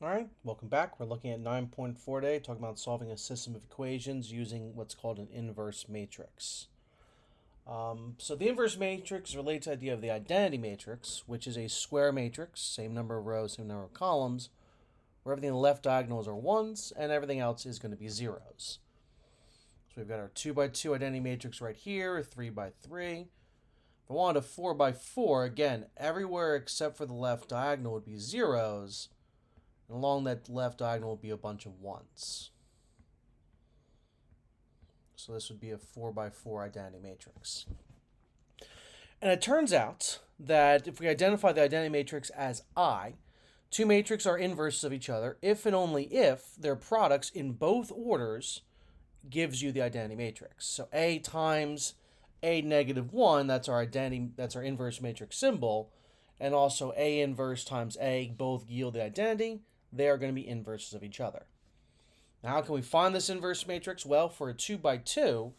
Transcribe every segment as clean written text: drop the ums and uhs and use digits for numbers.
All right, welcome back. We're looking at 9.4 today, talking about solving a system of equations using what's called an inverse matrix. So the inverse matrix is related to the idea of the identity matrix, which is a square matrix, same number of rows, same number of columns, where everything in the left diagonals are ones and everything else is going to be zeros. So we've got our 2 by 2 identity matrix right here, 3 by 3. If I wanted a 4 by 4, again, everywhere except for the left diagonal would be zeros. And along that left diagonal will be a bunch of ones. So this would be a 4 by 4 identity matrix. And it turns out that if we identify the identity matrix as I, two matrices are inverses of each other if and only if their products in both orders gives you the identity matrix. So A times A negative 1, that's our inverse matrix symbol, and also A inverse times A both yield the identity. They are going to be inverses of each other. Now, how can we find this inverse matrix? Well, for a 2 by 2,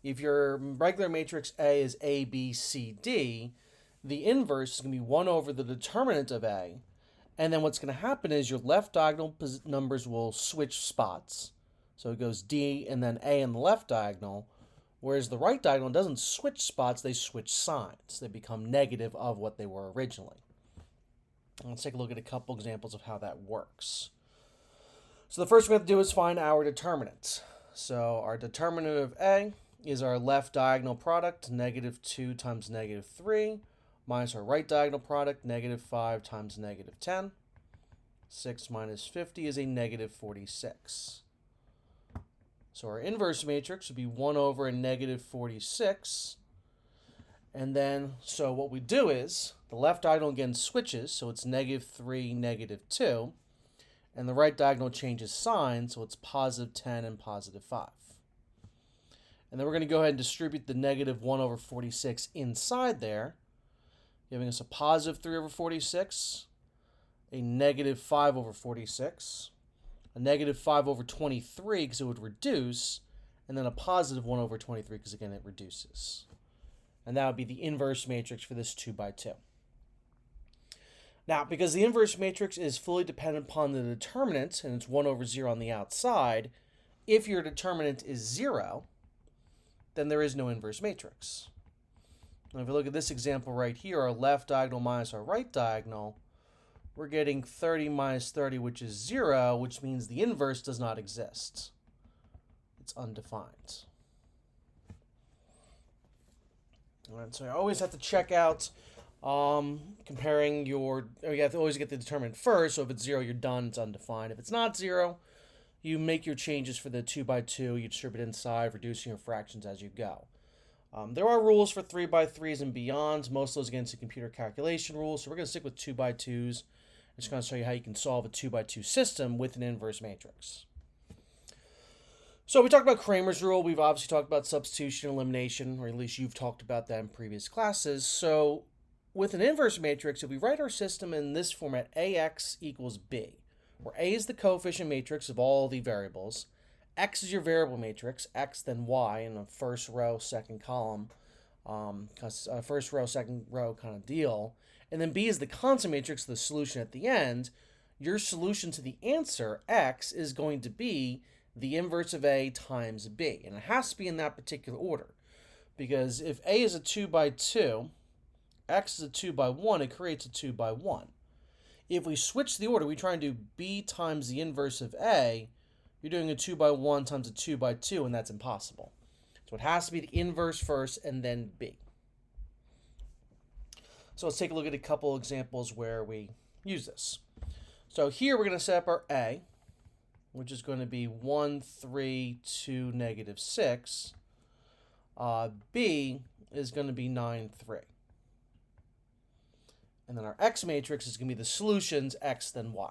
if your regular matrix A is A, B, C, D, the inverse is going to be 1 over the determinant of A. And then what's going to happen is your left diagonal numbers will switch spots. So it goes D and then A in the left diagonal, whereas the right diagonal doesn't switch spots, they switch signs. They become negative of what they were originally. Let's take a look at a couple examples of how that works. So the first thing we have to do is find our determinant. So our determinant of A is our left diagonal product, negative 2 times negative 3, minus our right diagonal product, negative 5 times negative 10. 6 minus 50 is a negative 46. So our inverse matrix would be 1 over a negative 46. And then, so what we do is, the left diagonal again switches, so it's negative 3, negative 2. And the right diagonal changes sign, so it's positive 10 and positive 5. And then we're going to go ahead and distribute the negative 1 over 46 inside there, giving us a positive 3 over 46, a negative 5 over 46, a negative 5 over 23 because it would reduce, and then a positive 1 over 23 because, again, it reduces. And that would be the inverse matrix for this 2 by 2. Now, because the inverse matrix is fully dependent upon the determinant, and it's 1 over 0 on the outside, if your determinant is 0, then there is no inverse matrix. Now, if we look at this example right here, our left diagonal minus our right diagonal, we're getting 30 minus 30, which is 0, which means the inverse does not exist. It's undefined. All right, so I always have to check out comparing you have to always get the determinant first. So if it's 0, you're done, it's undefined. If it's not 0, you make your changes for the 2 by 2, you distribute inside, reducing your fractions as you go. There are rules for 3 by 3s and beyonds. Most of those against the computer calculation rules. So we're going to stick with 2 by 2s. I'm just going to show you how you can solve a 2 by 2 system with an inverse matrix. So we talked about Cramer's rule. We've obviously talked about substitution, elimination, or at least you've talked about that in previous classes. So with an inverse matrix, if we write our system in this format, AX equals B, where A is the coefficient matrix of all the variables, X is your variable matrix, X then Y in a first row, second column, first row, second row kind of deal, and then B is the constant matrix, the solution at the end. Your solution to the answer, X, is going to be the inverse of A times B. And it has to be in that particular order. Because if A is a 2 by 2, X is a 2 by 1, it creates a 2 by 1. If we switch the order, we try and do B times the inverse of A, you're doing a 2 by 1 times a 2 by 2, and that's impossible. So it has to be the inverse first and then B. So let's take a look at a couple examples where we use this. So here we're going to set up our A, which is going to be 1, 3, 2, negative 6. B is going to be 9, 3. And then our X matrix is going to be the solutions, X then Y.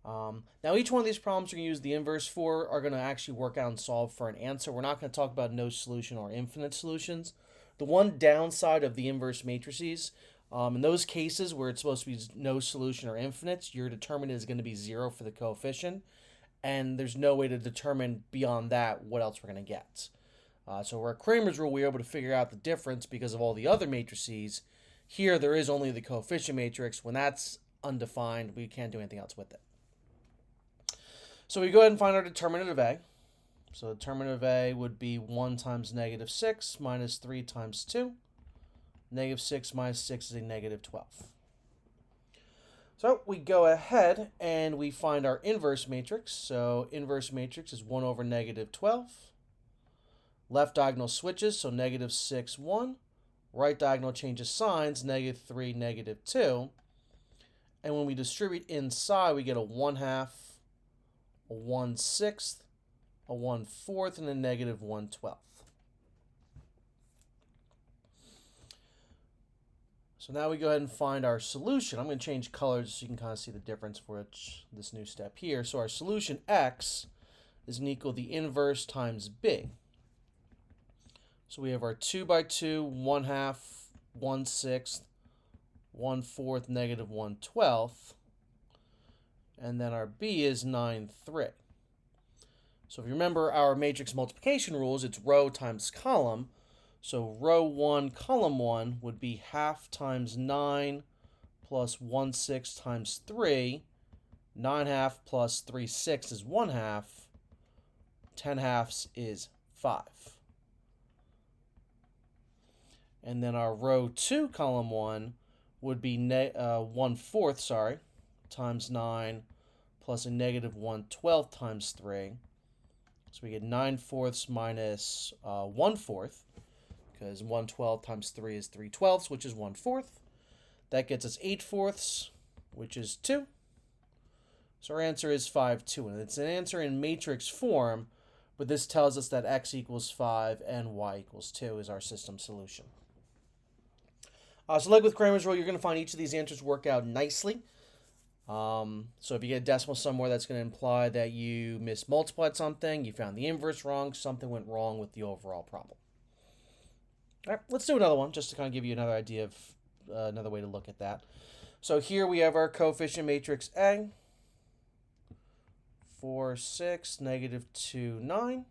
Now each one of these problems we're going to use the inverse for are going to actually work out and solve for an answer. We're not going to talk about no solution or infinite solutions. The one downside of the inverse matrices, in those cases where it's supposed to be no solution or infinite, your determinant is going to be 0 for the coefficient, and there's no way to determine beyond that what else we're going to get. So where Cramer's rule, we were able to figure out the difference because of all the other matrices. Here, there is only the coefficient matrix. When that's undefined. We can't do anything else with it. So we go ahead and find our determinant of A. So the determinant of A would be 1 times negative 6 minus 3 times 2. Negative 6 minus 6 is a negative 12. So we go ahead and we find our inverse matrix. So inverse matrix is 1 over negative 12. Left diagonal switches, so negative 6, 1. Right diagonal changes signs, negative 3, negative 2. And when we distribute inside, we get a 1/2, a 1/6, a 1/4, and a negative 1/12. So now we go ahead and find our solution. I'm going to change colors so you can kind of see the difference for this new step here. So our solution x is equal to the inverse times b. So we have our 2 by 2, 1/2, 1/6, 1/4, negative 1/12. And then our b is 9/3. So if you remember our matrix multiplication rules, it's row times column. So row 1, column 1 would be 1/2 times 9 plus 1/6 times 3. 9/2 plus 3/6 is 1/2. 10/2 is 5. And then our row 2, column 1 would be 1/4, times 9 plus a negative 1/12 times 3. So we get 9/4 minus 1/4, because 1/12 times 3 is 3/12, which is 1/4. That gets us 8/4, which is 2. So our answer is 5, 2. And it's an answer in matrix form, but this tells us that x equals 5 and y equals 2 is our system solution. So like with Cramer's rule, you're going to find each of these answers work out nicely. So if you get a decimal somewhere, that's going to imply that you mismultiplied something, you found the inverse wrong, something went wrong with the overall problem. All right, let's do another one just to kind of give you another idea of another way to look at that. So here we have our coefficient matrix A, 4, 6, negative 2, 9.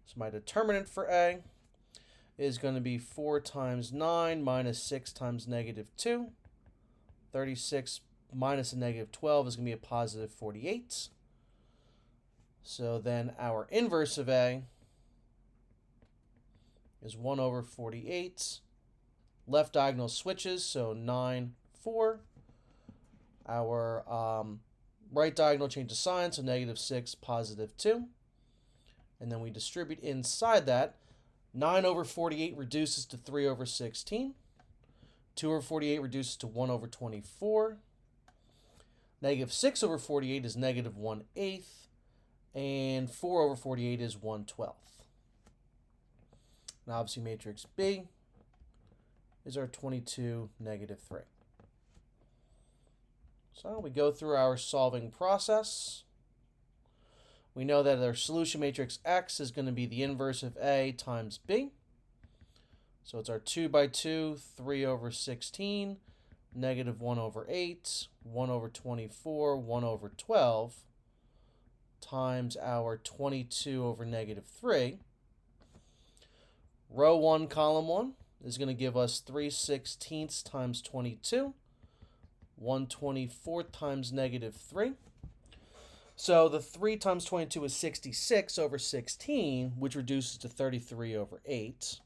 So my determinant for A is going to be 4 times 9 minus 6 times negative 2. 36 minus a negative 12 is going to be a positive 48. So then our inverse of A is 1 over 48. Left diagonal switches, so 9, 4. Our right diagonal changes sign, so negative 6, positive 2. And then we distribute inside that. 9 over 48 reduces to 3 over 16. 2 over 48 reduces to 1 over 24. Negative 6 over 48 is negative 1/8. And 4 over 48 is 1/12. And obviously matrix B is our 22, negative 3. So we go through our solving process. We know that our solution matrix X is going to be the inverse of A times B. So it's our 2 by 2, 3 over 16, negative 1 over 8, 1 over 24, 1 over 12, times our 22 over negative 3. Row 1, column 1 is going to give us 3/16 times 22, 1/24 times negative 3. So the 3 times 22 is 66 over 16, which reduces to 33 over 8.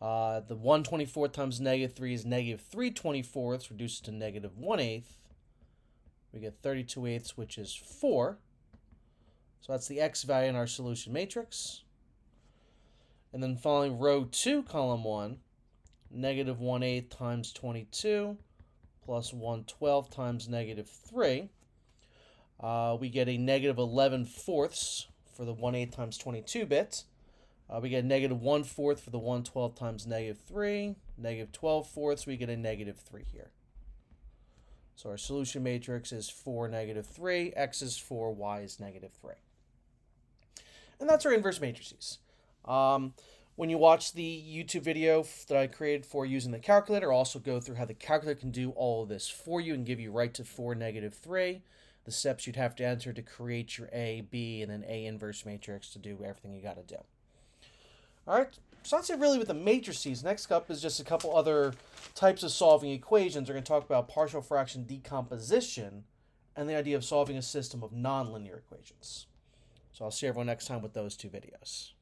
The 1/24 times negative 3 is negative 3/24, reduces to negative 1/8. We get 32/8, which is 4. So that's the x value in our solution matrix. And then following row 2, column 1, negative 1/8 times 22 plus 1/12 times negative 3. We get a negative 11/4 for the 1/8 times 22 bit. We get a negative 1/4 for the 1/12 times negative 3. Negative 12/4, we get a negative 3 here. So our solution matrix is 4, negative 3. X is 4, Y is negative 3. And that's our inverse matrices. When you watch the YouTube video that I created for using the calculator, I'll also go through how the calculator can do all of this for you and give you right to 4, negative 3. The steps you'd have to enter to create your A, B, and then A inverse matrix to do everything you got to do. All right, So that's it really with the matrices. Next up is just a couple other types of solving equations. We're going to talk about partial fraction decomposition and the idea of solving a system of nonlinear equations. So I'll see everyone next time with those two videos.